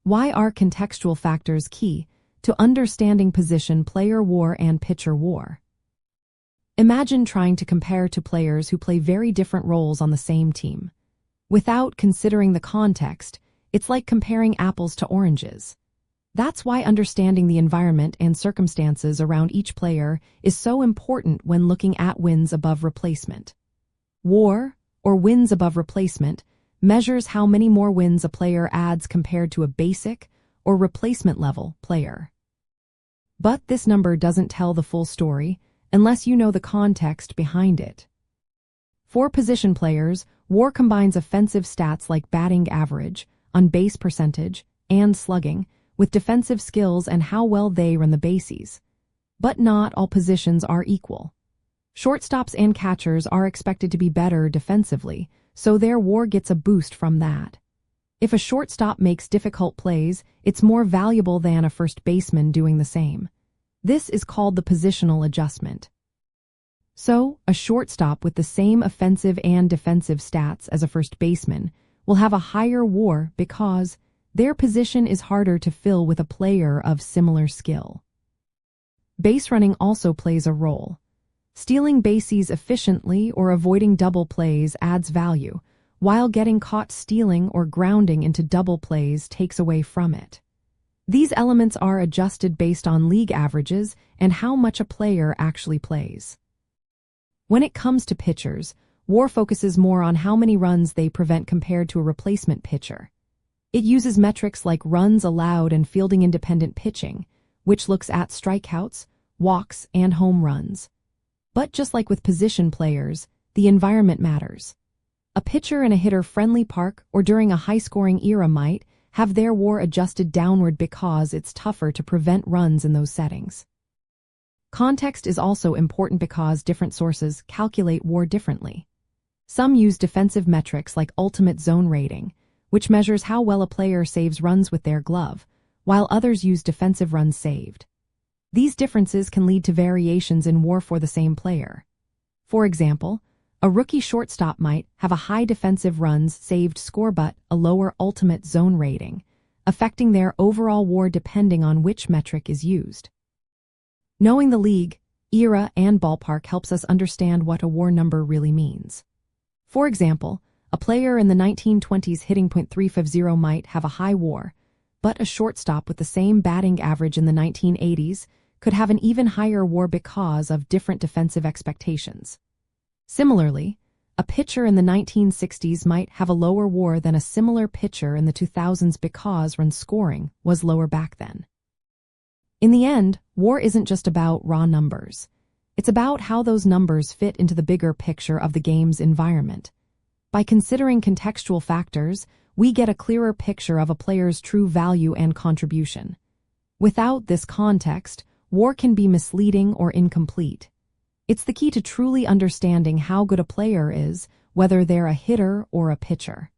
Why are contextual factors key to understanding position player WAR and pitcher WAR? Imagine trying to compare two players who play very different roles on the same team. Without considering the context, it's like comparing apples to oranges. That's why understanding the environment and circumstances around each player is so important when looking at wins above replacement. WAR, or wins above replacement, measures how many more wins a player adds compared to a basic or replacement level player. But this number doesn't tell the full story unless you know the context behind it. For position players, WAR combines offensive stats like batting average, on-base percentage, and slugging, with defensive skills and how well they run the bases. But not all positions are equal. Shortstops and catchers are expected to be better defensively, so their WAR gets a boost from that. If a shortstop makes difficult plays, it's more valuable than a first baseman doing the same. This is called the positional adjustment. So, a shortstop with the same offensive and defensive stats as a first baseman will have a higher WAR because their position is harder to fill with a player of similar skill. Base running also plays a role. Stealing bases efficiently or avoiding double plays adds value, while getting caught stealing or grounding into double plays takes away from it. These elements are adjusted based on league averages and how much a player actually plays. When it comes to pitchers, WAR focuses more on how many runs they prevent compared to a replacement pitcher. It uses metrics like runs allowed and fielding independent pitching, which looks at strikeouts, walks, and home runs. But just like with position players, the environment matters. A pitcher in a hitter-friendly park or during a high-scoring era might have their WAR adjusted downward because it's tougher to prevent runs in those settings. Context is also important because different sources calculate WAR differently. Some use defensive metrics like ultimate zone rating, which measures how well a player saves runs with their glove, while others use defensive runs saved. These differences can lead to variations in WAR for the same player. For example, a rookie shortstop might have a high defensive runs saved score but a lower ultimate zone rating, affecting their overall WAR depending on which metric is used. Knowing the league, era, and ballpark helps us understand what a WAR number really means. For example, a player in the 1920s hitting .350 might have a high WAR, but a shortstop with the same batting average in the 1980s could have an even higher WAR because of different defensive expectations. Similarly, a pitcher in the 1960s might have a lower WAR than a similar pitcher in the 2000s because run scoring was lower back then. In the end, WAR isn't just about raw numbers. It's about how those numbers fit into the bigger picture of the game's environment. By considering contextual factors, we get a clearer picture of a player's true value and contribution. Without this context, WAR can be misleading or incomplete. It's the key to truly understanding how good a player is, whether they're a hitter or a pitcher.